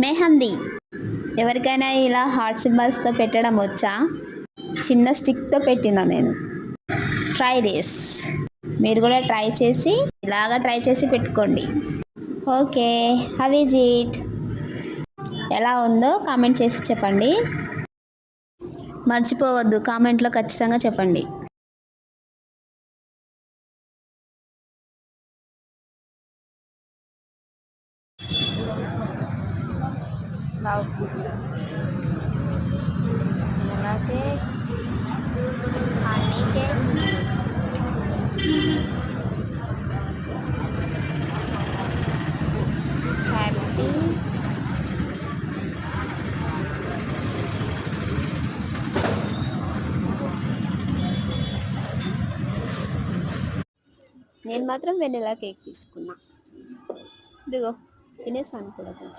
మెహందీ. ఎవరికైనా ఇలా హార్ట్ సింబల్స్తో పెట్టడం వచ్చా? చిన్న స్టిక్తో పెట్టినా నేను. Try this. మీరు కూడా ట్రై చేసి ఇలాగా ట్రై చేసి పెట్టుకోండి. Okay, how is it? ఎలా ఉందో కామెంట్ చేసి చెప్పండి. మర్చిపోవద్దు, కామెంట్లో ఖచ్చితంగా చెప్పండి. అలాగే హనీ కేక్, హ్యాపీ, నేను మాత్రం వెనిలా కేక్ తీసుకున్నా. ఇదిగో తినేసాను కూడా కొంచెం.